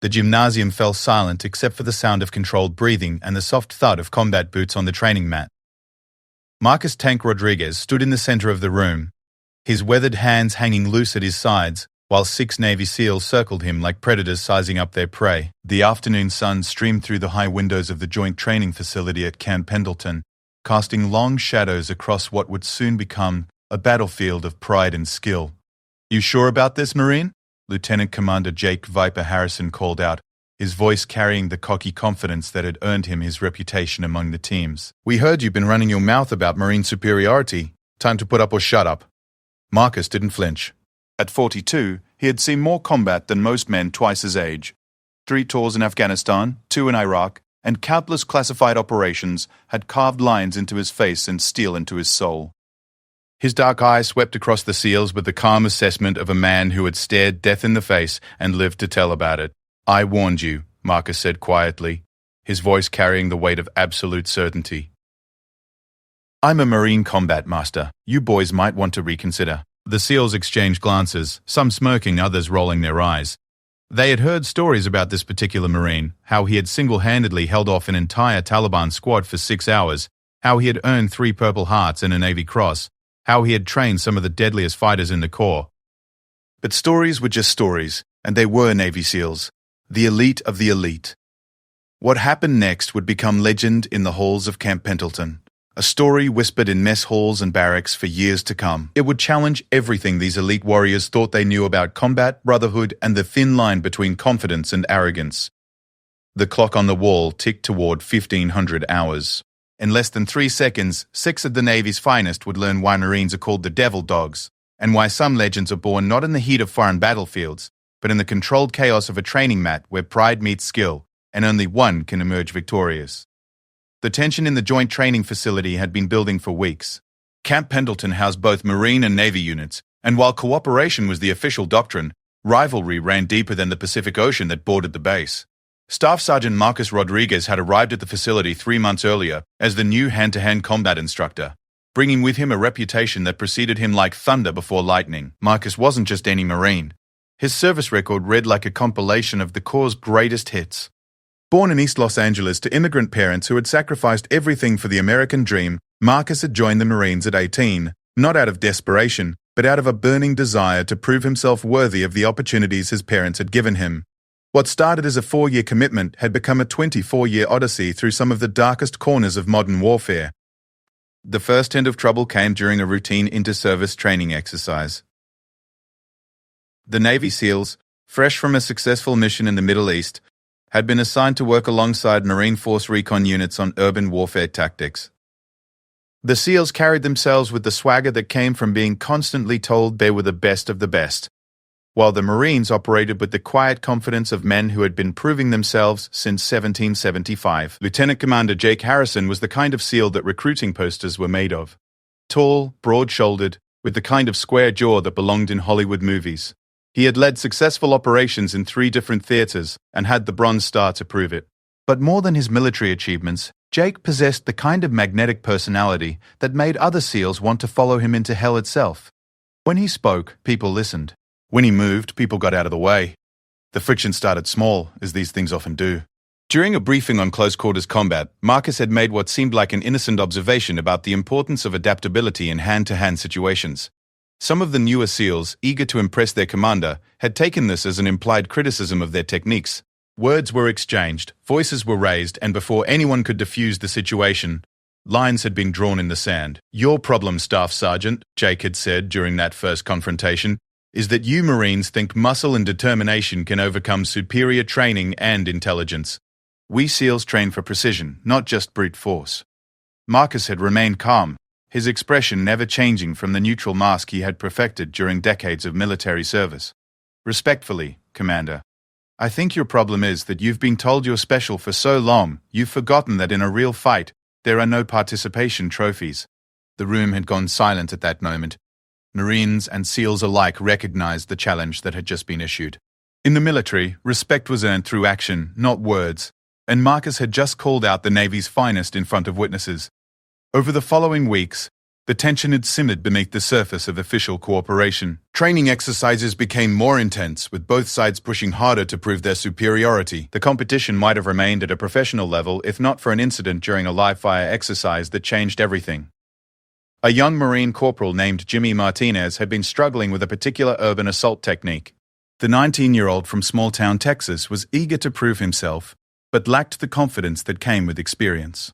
The gymnasium fell silent except for the sound of controlled breathing and the soft thud of combat boots on the training mat. Marcus "Tank" Rodriguez stood in the center of the room, his weathered hands hanging loose at his sides, while 6 Navy SEALs circled him like predators sizing up their prey. The afternoon sun streamed through the high windows of the joint training facility at Camp Pendleton, casting long shadows across what would soon become a battlefield of pride and skill. "You sure about this, Marine?" Lieutenant Commander Jake "Viper" Harrison called out, his voice carrying the cocky confidence that had earned him his reputation among the teams. "We heard you've been running your mouth about Marine superiority. Time to put up or shut up." Marcus didn't flinch. At 42, he had seen more combat than most men twice his age. 3 tours in Afghanistan, 2 in Iraq, and countless classified operations had carved lines into his face and steel into his soul. His dark eyes swept across the SEALs with the calm assessment of a man who had stared death in the face and lived to tell about it. "I warned you," Marcus said quietly, his voice carrying the weight of absolute certainty. "I'm a Marine combat master. You boys might want to reconsider." The SEALs exchanged glances, some smirking, others rolling their eyes. They had heard stories about this particular Marine, how he had single-handedly held off an entire Taliban squad for 6 hours, how he had earned 3 Purple Hearts and a Navy Cross, how he had trained some of the deadliest fighters in the Corps. But stories were just stories, and they were Navy SEALs, the elite of the elite. What happened next would become legend in the halls of Camp Pendleton, a story whispered in mess halls and barracks for years to come. It would challenge everything these elite warriors thought they knew about combat, brotherhood, and the thin line between confidence and arrogance. The clock on the wall ticked toward 1500 hours. In less than 3 seconds, 6 of the Navy's finest would learn why Marines are called the Devil Dogs, and why some legends are born not in the heat of foreign battlefields, but in the controlled chaos of a training mat where pride meets skill, and only one can emerge victorious. The tension in the joint training facility had been building for weeks. Camp Pendleton housed both Marine and Navy units, and while cooperation was the official doctrine, rivalry ran deeper than the Pacific Ocean that bordered the base. Staff Sergeant Marcus Rodriguez had arrived at the facility 3 months earlier as the new hand-to-hand combat instructor, bringing with him a reputation that preceded him like thunder before lightning. Marcus wasn't just any Marine. His service record read like a compilation of the Corps' greatest hits. Born in East Los Angeles to immigrant parents who had sacrificed everything for the American dream, Marcus had joined the Marines at 18, not out of desperation, but out of a burning desire to prove himself worthy of the opportunities his parents had given him. What started as a 4-year commitment had become a 24-year odyssey through some of the darkest corners of modern warfare. The first hint of trouble came during a routine inter-service training exercise. The Navy SEALs, fresh from a successful mission in the Middle East, had been assigned to work alongside Marine Force recon units on urban warfare tactics. The SEALs carried themselves with the swagger that came from being constantly told they were the best of the best, while the Marines operated with the quiet confidence of men who had been proving themselves since 1775. Lieutenant Commander Jake Harrison was the kind of SEAL that recruiting posters were made of. Tall, broad-shouldered, with the kind of square jaw that belonged in Hollywood movies. He had led successful operations in 3 different theaters and had the Bronze Star to prove it. But more than his military achievements, Jake possessed the kind of magnetic personality that made other SEALs want to follow him into hell itself. When he spoke, people listened. When he moved, people got out of the way. The friction started small, as these things often do. During a briefing on close-quarters combat, Marcus had made what seemed like an innocent observation about the importance of adaptability in hand-to-hand situations. Some of the newer SEALs, eager to impress their commander, had taken this as an implied criticism of their techniques. Words were exchanged, voices were raised, and before anyone could defuse the situation, lines had been drawn in the sand. "Your problem, Staff Sergeant," Jake had said during that first confrontation, "is that you Marines think muscle and determination can overcome superior training and intelligence. We SEALs train for precision, not just brute force." Marcus had remained calm, his expression never changing from the neutral mask he had perfected during decades of military service. "Respectfully, Commander, I think your problem is that you've been told you're special for so long, you've forgotten that in a real fight, there are no participation trophies." The room had gone silent at that moment. Marines and SEALs alike recognized the challenge that had just been issued. In the military, respect was earned through action, not words, and Marcus had just called out the Navy's finest in front of witnesses. Over the following weeks, The tension had simmered beneath the surface of official cooperation. Training exercises became more intense, with both sides pushing harder to prove their superiority. The competition might have remained at a professional level if not for an incident during a live-fire exercise that changed everything. A young Marine corporal named Jimmy Martinez had been struggling with a particular urban assault technique. The 19-year-old from small-town Texas was eager to prove himself, but lacked the confidence that came with experience.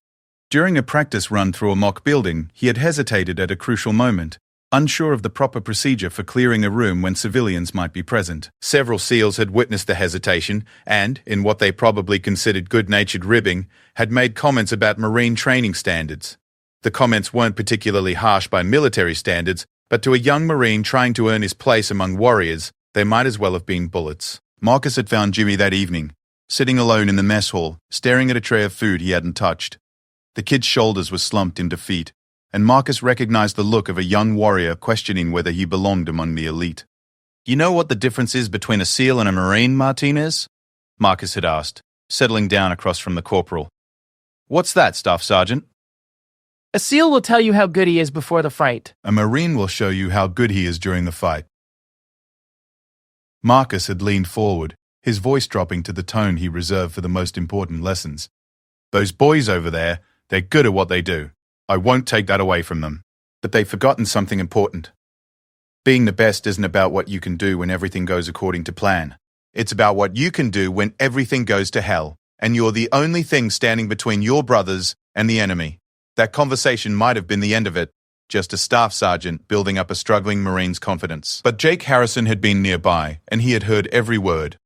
During a practice run through a mock building, he had hesitated at a crucial moment, unsure of the proper procedure for clearing a room when civilians might be present. Several SEALs had witnessed the hesitation and, in what they probably considered good-natured ribbing, had made comments about Marine training standards. The comments weren't particularly harsh by military standards, but to a young Marine trying to earn his place among warriors, they might as well have been bullets. Marcus had found Jimmy that evening, sitting alone in the mess hall, staring at a tray of food he hadn't touched. The kid's shoulders were slumped in defeat, and Marcus recognized the look of a young warrior questioning whether he belonged among the elite. "You know what the difference is between a SEAL and a Marine, Martinez?" Marcus had asked, settling down across from the corporal. "What's that, Staff Sergeant?" A SEAL will tell you how good he is before the fight. "A Marine will show you how good he is during the fight." Marcus had leaned forward, his voice dropping to the tone he reserved for the most important lessons. "Those boys over there, they're good at what they do. I won't take that away from them. But they've forgotten something important. Being the best isn't about what you can do when everything goes according to plan. It's about what you can do when everything goes to hell, and you're the only thing standing between your brothers and the enemy." That conversation might have been the end of it, just a staff sergeant building up a struggling Marine's confidence. But Jake Harrison had been nearby, and he had heard every word.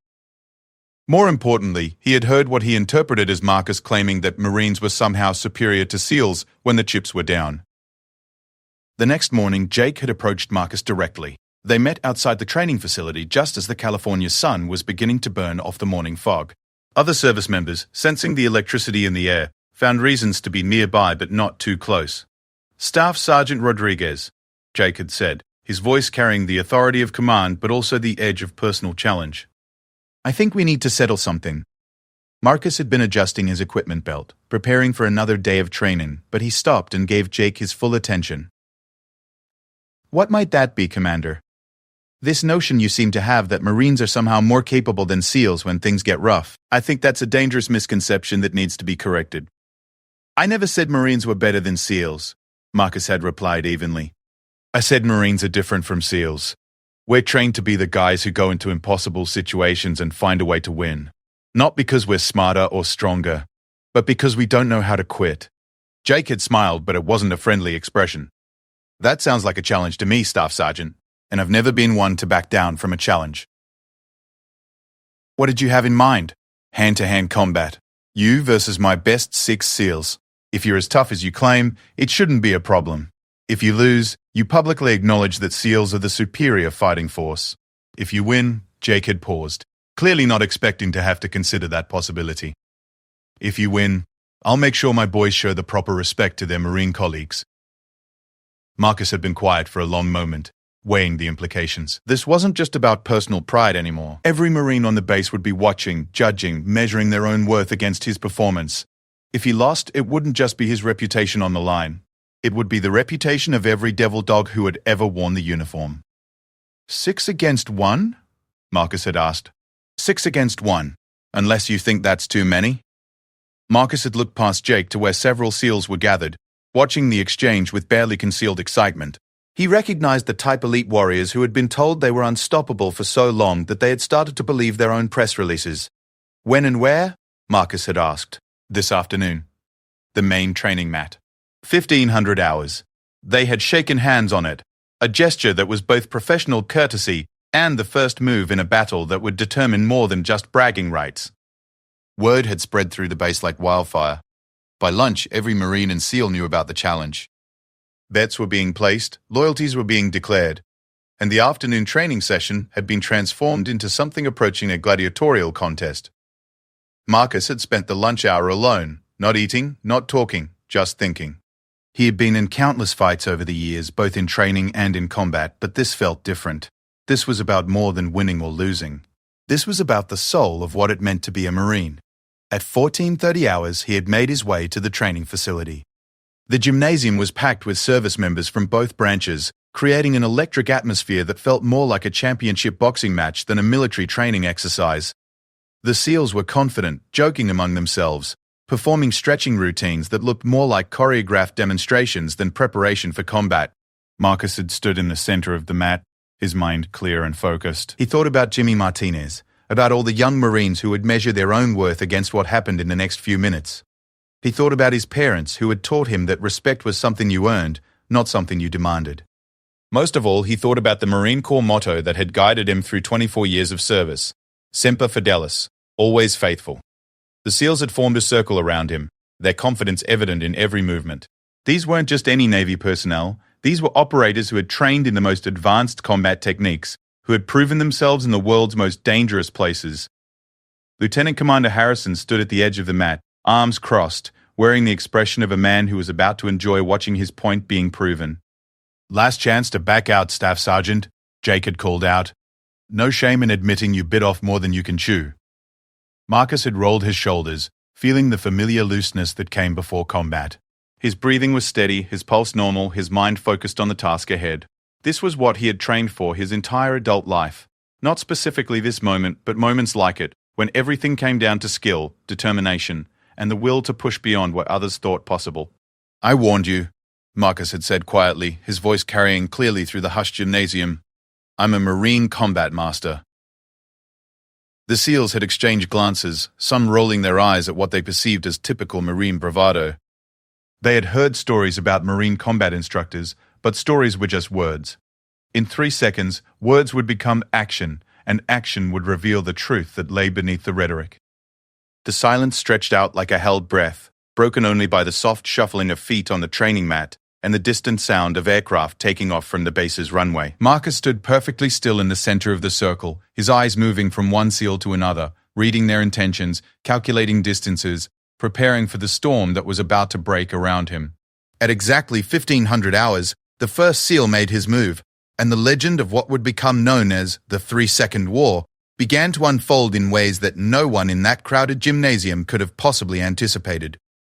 More importantly, he had heard what he interpreted as Marcus claiming that Marines were somehow superior to SEALs when the chips were down. The next morning, Jake had approached Marcus directly. They met outside the training facility just as the California sun was beginning to burn off the morning fog. Other service members, sensing the electricity in the air, found reasons to be nearby but not too close. "Staff Sergeant Rodriguez," Jake had said, his voice carrying the authority of command but also the edge of personal challenge. "I think we need to settle something." Marcus had been adjusting his equipment belt, preparing for another day of training, but he stopped and gave Jake his full attention. "What might that be, Commander?" "This notion you seem to have that Marines are somehow more capable than SEALs when things get rough. I think that's a dangerous misconception that needs to be corrected." "I never said Marines were better than SEALs," Marcus had replied evenly. "I said Marines are different from SEALs. We're trained to be the guys who go into impossible situations and find a way to win. Not because we're smarter or stronger, but because we don't know how to quit." Jake had smiled, but it wasn't a friendly expression. "That sounds like a challenge to me, Staff Sergeant, and I've never been one to back down from a challenge." "What did you have in mind?" "Hand-to-hand combat. You versus my best 6 SEALs. If you're as tough as you claim, it shouldn't be a problem. If you lose, you publicly acknowledge that SEALs are the superior fighting force. If you win," Jake had paused, clearly not expecting to have to consider that possibility. "If you win, I'll make sure my boys show the proper respect to their Marine colleagues." Marcus had been quiet for a long moment, weighing the implications. This wasn't just about personal pride anymore. Every Marine on the base would be watching, judging, measuring their own worth against his performance. If he lost, it wouldn't just be his reputation on the line. It would be the reputation of every devil dog who had ever worn the uniform. 6 against 1? Marcus had asked. 6 against 1, unless you think that's too many? Marcus had looked past Jake to where several SEALs were gathered, watching the exchange with barely concealed excitement. He recognized the type elite warriors who had been told they were unstoppable for so long that they had started to believe their own press releases. "When and where?" Marcus had asked. "This afternoon." The main training mat. 1,500 hours. They had shaken hands on it, a gesture that was both professional courtesy and the first move in a battle that would determine more than just bragging rights. Word had spread through the base like wildfire. By lunch, every Marine and SEAL knew about the challenge. Bets were being placed, loyalties were being declared, and the afternoon training session had been transformed into something approaching a gladiatorial contest. Marcus had spent the lunch hour alone, not eating, not talking, just thinking. He had been in countless fights over the years, both in training and in combat, but this felt different. This was about more than winning or losing. This was about the soul of what it meant to be a Marine. At 14:30 hours, he had made his way to the training facility. The gymnasium was packed with service members from both branches, creating an electric atmosphere that felt more like a championship boxing match than a military training exercise. The SEALs were confident, joking among themselves, performing stretching routines that looked more like choreographed demonstrations than preparation for combat. Marcus had stood in the center of the mat, his mind clear and focused. He thought about Jimmy Martinez, about all the young Marines who would measure their own worth against what happened in the next few minutes. He thought about his parents who had taught him that respect was something you earned, not something you demanded. Most of all, he thought about the Marine Corps motto that had guided him through 24 years of service: Semper Fidelis, always faithful. The SEALs had formed a circle around him, their confidence evident in every movement. These weren't just any Navy personnel, these were operators who had trained in the most advanced combat techniques, who had proven themselves in the world's most dangerous places. Lieutenant Commander Harrison stood at the edge of the mat, arms crossed, wearing the expression of a man who was about to enjoy watching his point being proven. "Last chance to back out, Staff Sergeant," Jake had called out. "No shame in admitting you bit off more than you can chew." Marcus had rolled his shoulders, feeling the familiar looseness that came before combat. His breathing was steady, his pulse normal, his mind focused on the task ahead. This was what he had trained for his entire adult life. Not specifically this moment, but moments like it, when everything came down to skill, determination, and the will to push beyond what others thought possible. "I warned you," Marcus had said quietly, his voice carrying clearly through the hushed gymnasium. "I'm a Marine combat master." The SEALs had exchanged glances, some rolling their eyes at what they perceived as typical Marine bravado. They had heard stories about Marine combat instructors, but stories were just words. In 3 seconds, words would become action, and action would reveal the truth that lay beneath the rhetoric. The silence stretched out like a held breath, broken only by the soft shuffling of feet on the training mat and the distant sound of aircraft taking off from the base's runway. Marcus stood perfectly still in the center of the circle, his eyes moving from one SEAL to another, reading their intentions, calculating distances, preparing for the storm that was about to break around him. At exactly 1500 hours, the first SEAL made his move, and the legend of what would become known as the 3-Second War began to unfold in ways that no one in that crowded gymnasium could have possibly anticipated.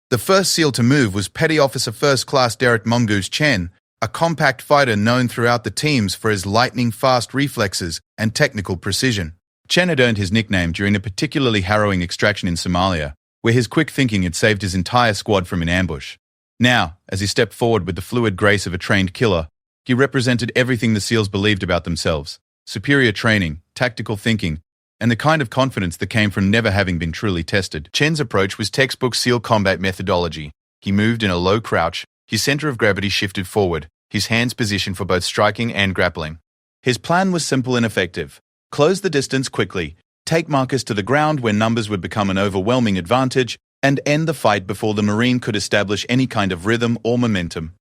The first SEAL to move was Petty Officer First Class Derek Mongoose Chen, a compact fighter known throughout the teams for his lightning-fast reflexes and technical precision. Chen had earned his nickname during a particularly harrowing extraction in Somalia, where his quick thinking had saved his entire squad from an ambush. Now, as he stepped forward with the fluid grace of a trained killer, he represented everything the SEALs believed about themselves: superior training, tactical thinking, and the kind of confidence that came from never having been truly tested. Chen's approach was textbook SEAL combat methodology. He moved in a low crouch, his center of gravity shifted forward, his hands positioned for both striking and grappling. His plan was simple and effective: close the distance quickly, take Marcus to the ground where numbers would become an overwhelming advantage, and end the fight before the Marine could establish any kind of rhythm or momentum.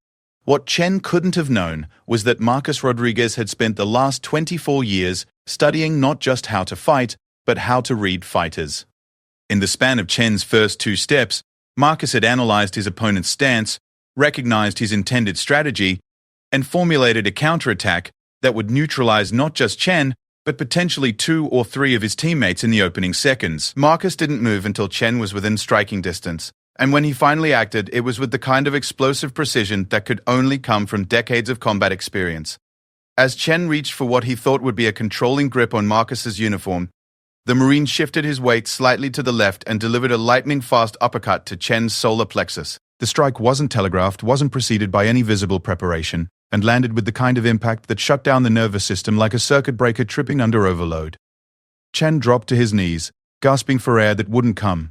What Chen couldn't have known was that Marcus Rodriguez had spent the last 24 years studying not just how to fight, but how to read fighters. In the span of Chen's first 2 steps, Marcus had analyzed his opponent's stance, recognized his intended strategy, and formulated a counterattack that would neutralize not just Chen, but potentially 2 or 3 of his teammates in the opening seconds. Marcus didn't move until Chen was within striking distance, and when he finally acted, it was with the kind of explosive precision that could only come from decades of combat experience. As Chen reached for what he thought would be a controlling grip on Marcus's uniform, the Marine shifted his weight slightly to the left and delivered a lightning-fast uppercut to Chen's solar plexus. The strike wasn't telegraphed, wasn't preceded by any visible preparation, and landed with the kind of impact that shut down the nervous system like a circuit breaker tripping under overload. Chen dropped to his knees, gasping for air that wouldn't come.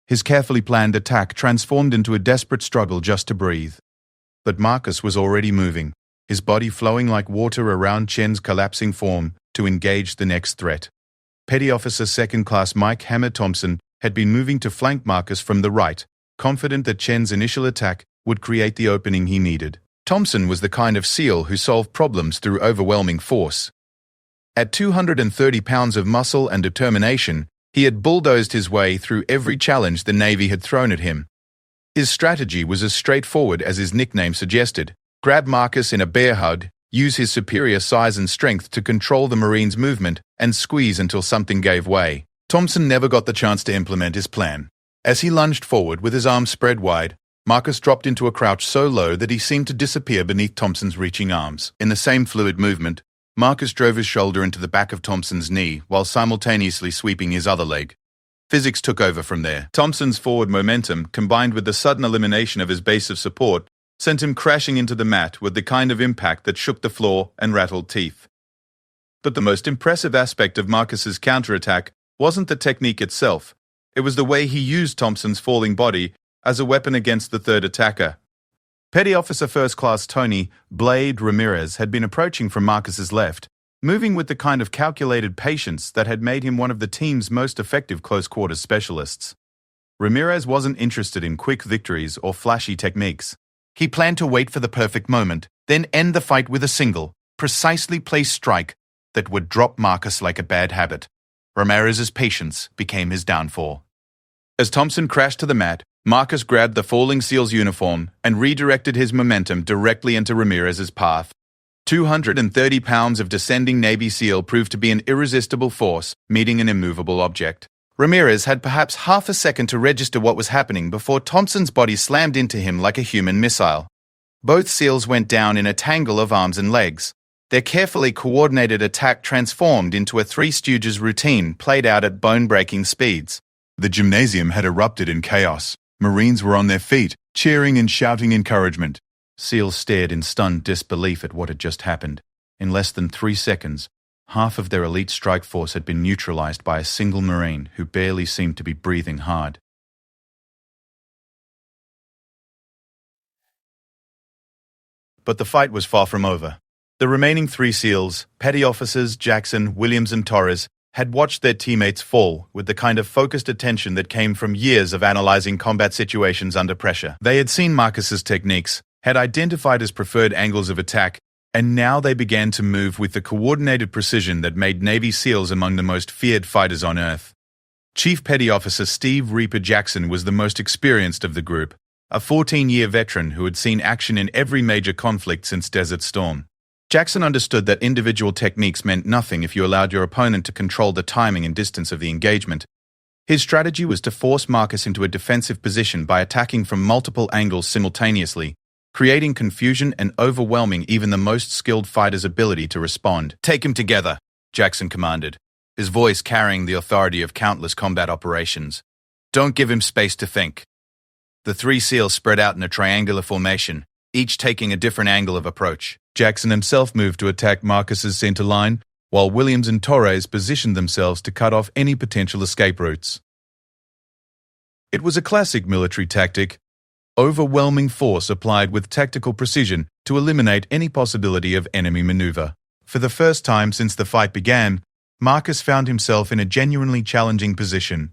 His carefully planned attack transformed into a desperate struggle just to breathe. But Marcus was already moving, his body flowing like water around Chen's collapsing form to engage the next threat. Petty Officer Second Class Mike Hammer Thompson had been moving to flank Marcus from the right, confident that Chen's initial attack would create the opening he needed. Thompson was the kind of SEAL who solved problems through overwhelming force. At 230 pounds of muscle and determination, he had bulldozed his way through every challenge the Navy had thrown at him. His strategy was as straightforward as his nickname suggested: grab Marcus in a bear hug, use his superior size and strength to control the Marine's movement, and squeeze until something gave way. Thompson never got the chance to implement his plan. As he lunged forward with his arms spread wide, Marcus dropped into a crouch so low that he seemed to disappear beneath Thompson's reaching arms. In the same fluid movement, Marcus drove his shoulder into the back of Thompson's knee while simultaneously sweeping his other leg. Physics took over from there. Thompson's forward momentum, combined with the sudden elimination of his base of support, sent him crashing into the mat with the kind of impact that shook the floor and rattled teeth. But the most impressive aspect of Marcus's counterattack wasn't the technique itself. It was the way he used Thompson's falling body as a weapon against the third attacker. Petty Officer First Class Tony Blade Ramirez had been approaching from Marcus's left, moving with the kind of calculated patience that had made him one of the team's most effective close-quarters specialists. Ramirez wasn't interested in quick victories or flashy techniques. He planned to wait for the perfect moment, then end the fight with a single, precisely placed strike that would drop Marcus like a bad habit. Ramirez's patience became his downfall. As Thompson crashed to the mat, Marcus grabbed the falling SEAL's uniform and redirected his momentum directly into Ramirez's path. 230 pounds of descending Navy SEAL proved to be an irresistible force, meeting an immovable object. Ramirez had perhaps half a second to register what was happening before Thompson's body slammed into him like a human missile. Both SEALs went down in a tangle of arms and legs. Their carefully coordinated attack transformed into a Three Stooges routine played out at bone-breaking speeds. The gymnasium had erupted in chaos. Marines were on their feet, cheering and shouting encouragement. SEALs stared in stunned disbelief at what had just happened. In less than 3 seconds, half of their elite strike force had been neutralized by a single Marine who barely seemed to be breathing hard. But the fight was far from over. The remaining 3 SEALs, Petty Officers Jackson, Williams, and Torres, had watched their teammates fall with the kind of focused attention that came from years of analyzing combat situations under pressure. They had seen Marcus's techniques, had identified his preferred angles of attack, and now they began to move with the coordinated precision that made Navy SEALs among the most feared fighters on Earth. Chief Petty Officer Steve Reaper Jackson was the most experienced of the group, a 14-year veteran who had seen action in every major conflict since Desert Storm. Jackson understood that individual techniques meant nothing if you allowed your opponent to control the timing and distance of the engagement. His strategy was to force Marcus into a defensive position by attacking from multiple angles simultaneously, creating confusion and overwhelming even the most skilled fighter's ability to respond. "Take him together," Jackson commanded, his voice carrying the authority of countless combat operations. "Don't give him space to think." The 3 SEALs spread out in a triangular formation, each taking a different angle of approach. Jackson himself moved to attack Marcus's center line, while Williams and Torres positioned themselves to cut off any potential escape routes. It was a classic military tactic, overwhelming force applied with tactical precision to eliminate any possibility of enemy maneuver. For the first time since the fight began, Marcus found himself in a genuinely challenging position.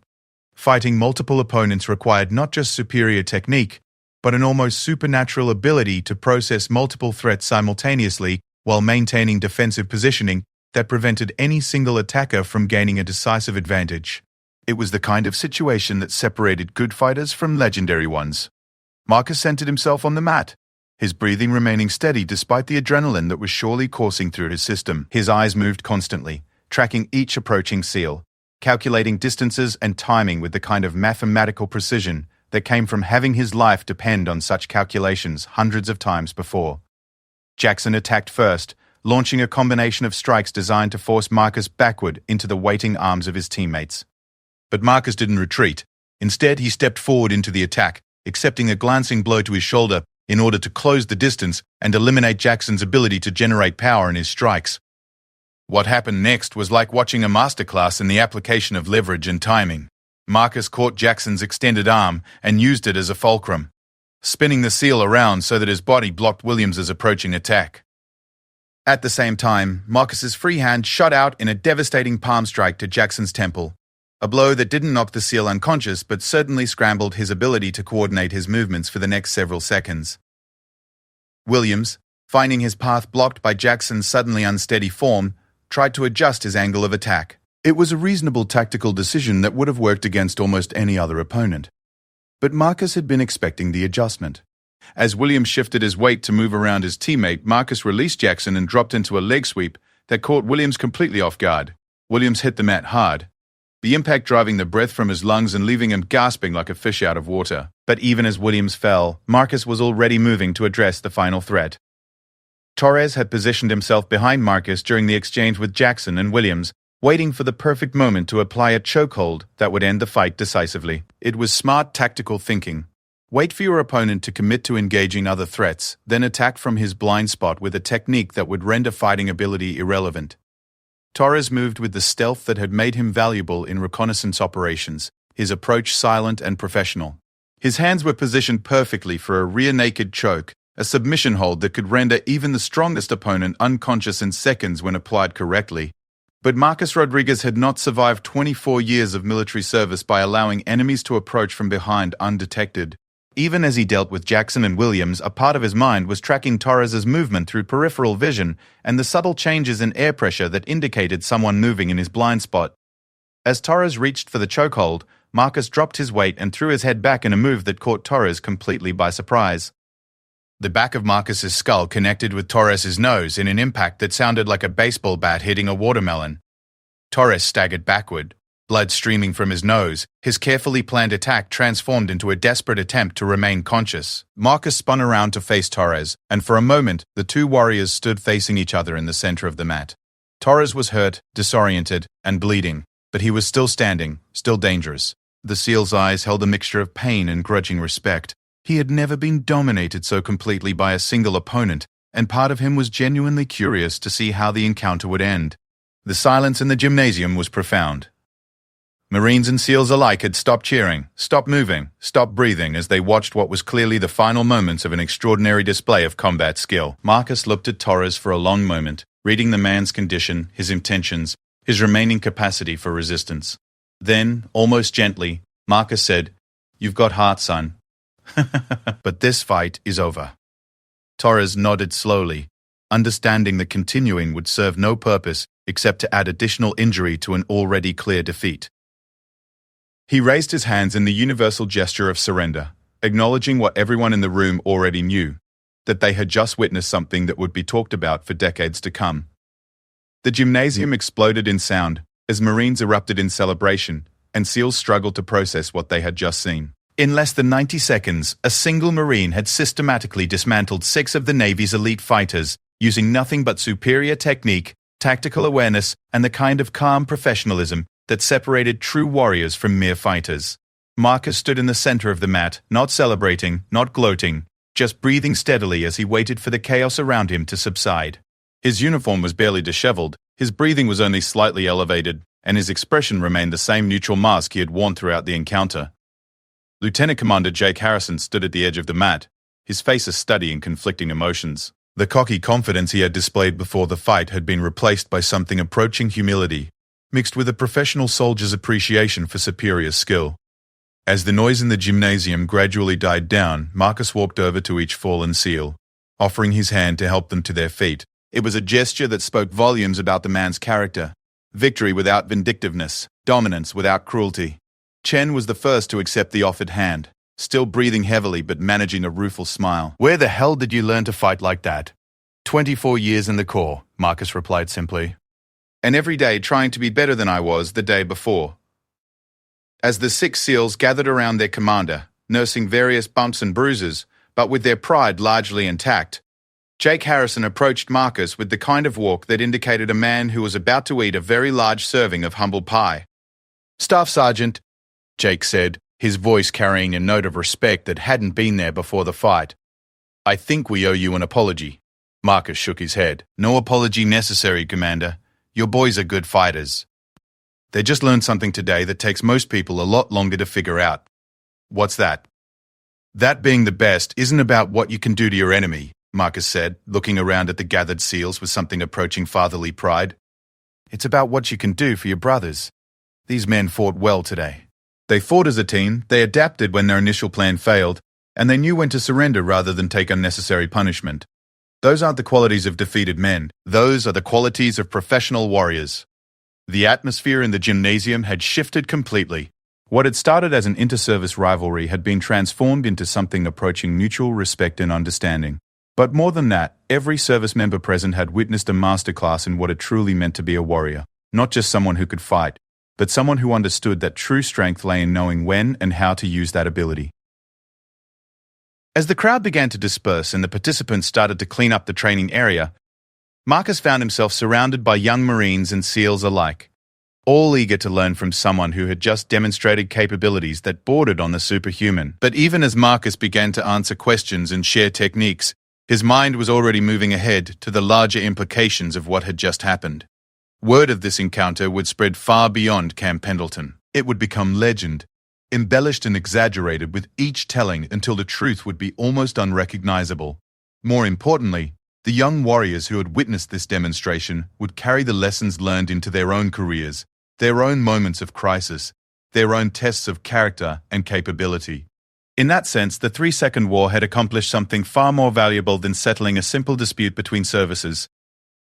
Fighting multiple opponents required not just superior technique, but an almost supernatural ability to process multiple threats simultaneously while maintaining defensive positioning that prevented any single attacker from gaining a decisive advantage. It was the kind of situation that separated good fighters from legendary ones. Marcus centered himself on the mat, his breathing remaining steady despite the adrenaline that was surely coursing through his system. His eyes moved constantly, tracking each approaching SEAL, calculating distances and timing with the kind of mathematical precision that came from having his life depend on such calculations hundreds of times before. Jackson attacked first, launching a combination of strikes designed to force Marcus backward into the waiting arms of his teammates. But Marcus didn't retreat. Instead, he stepped forward into the attack, accepting a glancing blow to his shoulder in order to close the distance and eliminate Jackson's ability to generate power in his strikes. What happened next was like watching a masterclass in the application of leverage and timing. Marcus caught Jackson's extended arm and used it as a fulcrum, spinning the SEAL around so that his body blocked Williams's approaching attack. At the same time, Marcus's free hand shot out in a devastating palm strike to Jackson's temple, a blow that didn't knock the SEAL unconscious but certainly scrambled his ability to coordinate his movements for the next several seconds. Williams, finding his path blocked by Jackson's suddenly unsteady form, tried to adjust his angle of attack. It was a reasonable tactical decision that would have worked against almost any other opponent. But Marcus had been expecting the adjustment. As Williams shifted his weight to move around his teammate, Marcus released Jackson and dropped into a leg sweep that caught Williams completely off guard. Williams hit the mat hard, the impact driving the breath from his lungs and leaving him gasping like a fish out of water. But even as Williams fell, Marcus was already moving to address the final threat. Torres had positioned himself behind Marcus during the exchange with Jackson and Williams, waiting for the perfect moment to apply a chokehold that would end the fight decisively. It was smart tactical thinking. Wait for your opponent to commit to engaging other threats, then attack from his blind spot with a technique that would render fighting ability irrelevant. Torres moved with the stealth that had made him valuable in reconnaissance operations, his approach silent and professional. His hands were positioned perfectly for a rear naked choke, a submission hold that could render even the strongest opponent unconscious in seconds when applied correctly. But Marcus Rodriguez had not survived 24 years of military service by allowing enemies to approach from behind undetected. Even as he dealt with Jackson and Williams, a part of his mind was tracking Torres's movement through peripheral vision and the subtle changes in air pressure that indicated someone moving in his blind spot. As Torres reached for the chokehold, Marcus dropped his weight and threw his head back in a move that caught Torres completely by surprise. The back of Marcus's skull connected with Torres's nose in an impact that sounded like a baseball bat hitting a watermelon. Torres staggered backward, blood streaming from his nose. His carefully planned attack transformed into a desperate attempt to remain conscious. Marcus spun around to face Torres, and for a moment, the two warriors stood facing each other in the center of the mat. Torres was hurt, disoriented, and bleeding, but he was still standing, still dangerous. The SEAL's eyes held a mixture of pain and grudging respect. He had never been dominated so completely by a single opponent, and part of him was genuinely curious to see how the encounter would end. The silence in the gymnasium was profound. Marines and SEALs alike had stopped cheering, stopped moving, stopped breathing as they watched what was clearly the final moments of an extraordinary display of combat skill. Marcus looked at Torres for a long moment, reading the man's condition, his intentions, his remaining capacity for resistance. Then, almost gently, Marcus said, "You've got heart, son. But this fight is over." Torres nodded slowly, understanding that continuing would serve no purpose except to add additional injury to an already clear defeat. He raised his hands in the universal gesture of surrender, acknowledging what everyone in the room already knew, that they had just witnessed something that would be talked about for decades to come. The gymnasium exploded in sound as Marines erupted in celebration, and SEALs struggled to process what they had just seen. In less than 90 seconds, a single Marine had systematically dismantled 6 of the Navy's elite fighters, using nothing but superior technique, tactical awareness, and the kind of calm professionalism that separated true warriors from mere fighters. Marcus stood in the center of the mat, not celebrating, not gloating, just breathing steadily as he waited for the chaos around him to subside. His uniform was barely disheveled, his breathing was only slightly elevated, and his expression remained the same neutral mask he had worn throughout the encounter. Lieutenant Commander Jake Harrison stood at the edge of the mat, his face a study in conflicting emotions. The cocky confidence he had displayed before the fight had been replaced by something approaching humility, mixed with a professional soldier's appreciation for superior skill. As the noise in the gymnasium gradually died down, Marcus walked over to each fallen SEAL, offering his hand to help them to their feet. It was a gesture that spoke volumes about the man's character. Victory without vindictiveness, dominance without cruelty. Chen was the first to accept the offered hand, still breathing heavily but managing a rueful smile. "Where the hell did you learn to fight like that?" 24 years in the Corps, Marcus replied simply. "And every day trying to be better than I was the day before." As the 6 SEALs gathered around their commander, nursing various bumps and bruises, but with their pride largely intact, Jake Harrison approached Marcus with the kind of walk that indicated a man who was about to eat a very large serving of humble pie. "Staff Sergeant," Jake said, his voice carrying a note of respect that hadn't been there before the fight. "I think we owe you an apology." Marcus shook his head. "No apology necessary, Commander. Your boys are good fighters. They just learned something today that takes most people a lot longer to figure out." "What's that?" "That being the best isn't about what you can do to your enemy," Marcus said, looking around at the gathered SEALs with something approaching fatherly pride. "It's about what you can do for your brothers. These men fought well today. They fought as a team, they adapted when their initial plan failed, and they knew when to surrender rather than take unnecessary punishment. Those aren't the qualities of defeated men. Those are the qualities of professional warriors." The atmosphere in the gymnasium had shifted completely. What had started as an inter-service rivalry had been transformed into something approaching mutual respect and understanding. But more than that, every service member present had witnessed a masterclass in what it truly meant to be a warrior, not just someone who could fight, but someone who understood that true strength lay in knowing when and how to use that ability. As the crowd began to disperse and the participants started to clean up the training area, Marcus found himself surrounded by young Marines and SEALs alike, all eager to learn from someone who had just demonstrated capabilities that bordered on the superhuman. But even as Marcus began to answer questions and share techniques, his mind was already moving ahead to the larger implications of what had just happened. Word of this encounter would spread far beyond Camp Pendleton. It would become legend, embellished and exaggerated with each telling until the truth would be almost unrecognizable. More importantly, the young warriors who had witnessed this demonstration would carry the lessons learned into their own careers, their own moments of crisis, their own tests of character and capability. In that sense, the 3-Second War had accomplished something far more valuable than settling a simple dispute between services.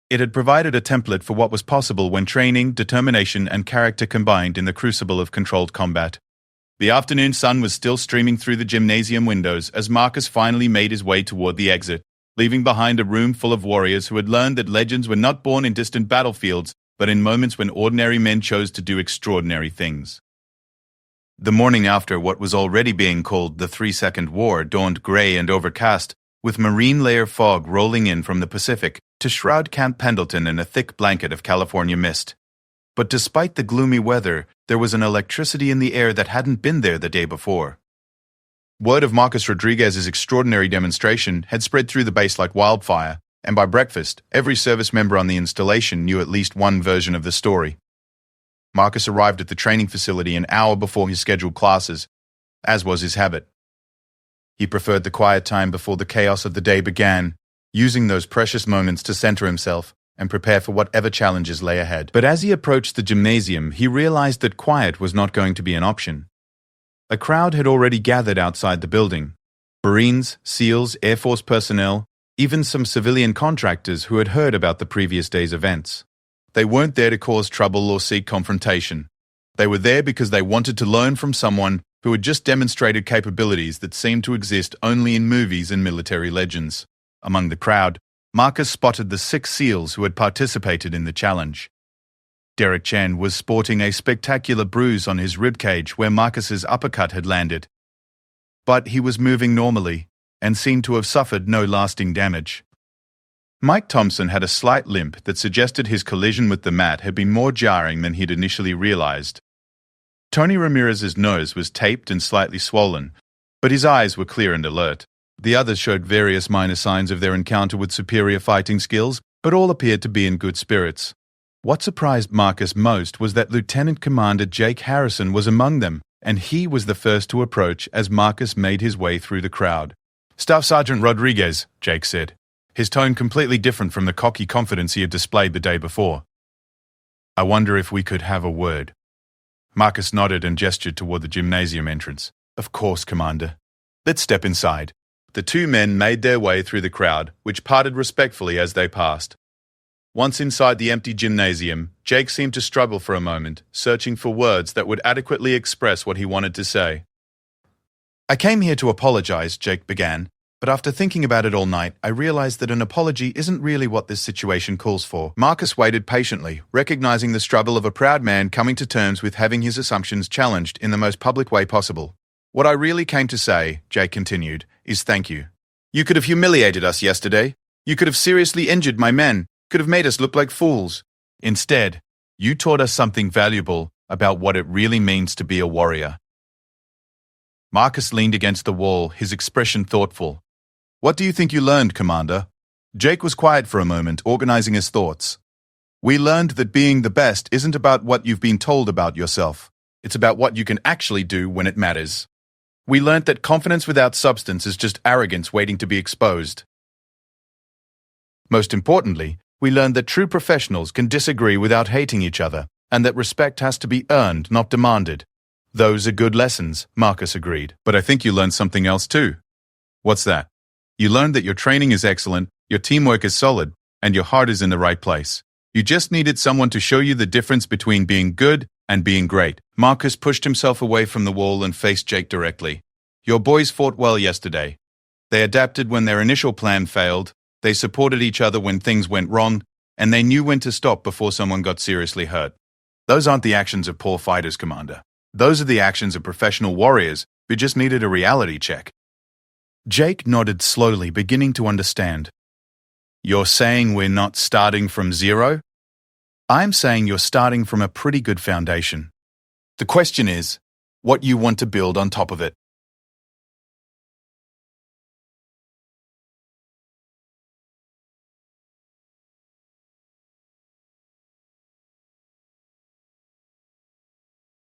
It had provided a template for what was possible when training, determination, and character combined in the crucible of controlled combat. The afternoon sun was still streaming through the gymnasium windows as Marcus finally made his way toward the exit, leaving behind a room full of warriors who had learned that legends were not born in distant battlefields, but in moments when ordinary men chose to do extraordinary things. The morning after what was already being called the 3-Second War dawned gray and overcast, with marine layer fog rolling in from the Pacific to shroud Camp Pendleton in a thick blanket of California mist. But despite the gloomy weather, there was an electricity in the air that hadn't been there the day before. Word of Marcus Rodriguez's extraordinary demonstration had spread through the base like wildfire, and by breakfast, every service member on the installation knew at least one version of the story. Marcus arrived at the training facility an hour before his scheduled classes, as was his habit. He preferred the quiet time before the chaos of the day began, using those precious moments to center himself and prepare for whatever challenges lay ahead. But as he approached the gymnasium, he realized that quiet was not going to be an option. A crowd had already gathered outside the building. Marines, SEALs, Air Force personnel, even some civilian contractors who had heard about the previous day's events. They weren't there to cause trouble or seek confrontation. They were there because they wanted to learn from someone who had just demonstrated capabilities that seemed to exist only in movies and military legends. Among the crowd, Marcus spotted the 6 SEALs who had participated in the challenge. Derek Chen was sporting a spectacular bruise on his ribcage where Marcus's uppercut had landed. But he was moving normally and seemed to have suffered no lasting damage. Mike Thompson had a slight limp that suggested his collision with the mat had been more jarring than he'd initially realized. Tony Ramirez's nose was taped and slightly swollen, but his eyes were clear and alert. The others showed various minor signs of their encounter with superior fighting skills, but all appeared to be in good spirits. What surprised Marcus most was that Lieutenant Commander Jake Harrison was among them, and he was the first to approach as Marcus made his way through the crowd. "Staff Sergeant Rodriguez," Jake said, his tone completely different from the cocky confidence he had displayed the day before. "I wonder if we could have a word." Marcus nodded and gestured toward the gymnasium entrance. "Of course, Commander. Let's step inside." The 2 men made their way through the crowd, which parted respectfully as they passed. Once inside the empty gymnasium, Jake seemed to struggle for a moment, searching for words that would adequately express what he wanted to say. "I came here to apologize," Jake began, "but after thinking about it all night, I realized that an apology isn't really what this situation calls for." Marcus waited patiently, recognizing the struggle of a proud man coming to terms with having his assumptions challenged in the most public way possible. "What I really came to say," Jake continued, "is thank you. You could have humiliated us yesterday. You could have seriously injured my men, could have made us look like fools. Instead, you taught us something valuable about what it really means to be a warrior." Marcus leaned against the wall, his expression thoughtful. "What do you think you learned, Commander?" Jake was quiet for a moment, organizing his thoughts. "We learned that being the best isn't about what you've been told about yourself. It's about what you can actually do when it matters. We learned that confidence without substance is just arrogance waiting to be exposed. Most importantly, we learned that true professionals can disagree without hating each other, and that respect has to be earned, not demanded." "Those are good lessons," Marcus agreed. "But I think you learned something else too." "What's that?" "You learned that your training is excellent, your teamwork is solid, and your heart is in the right place. You just needed someone to show you the difference between being good and being great." Marcus pushed himself away from the wall and faced Jake directly. "Your boys fought well yesterday. They adapted when their initial plan failed, they supported each other when things went wrong, and they knew when to stop before someone got seriously hurt. Those aren't the actions of poor fighters, Commander. Those are the actions of professional warriors who just needed a reality check. Jake nodded slowly, beginning to understand. You're saying we're not starting from zero? I'm saying you're starting from a pretty good foundation. The question is, what you want to build on top of it.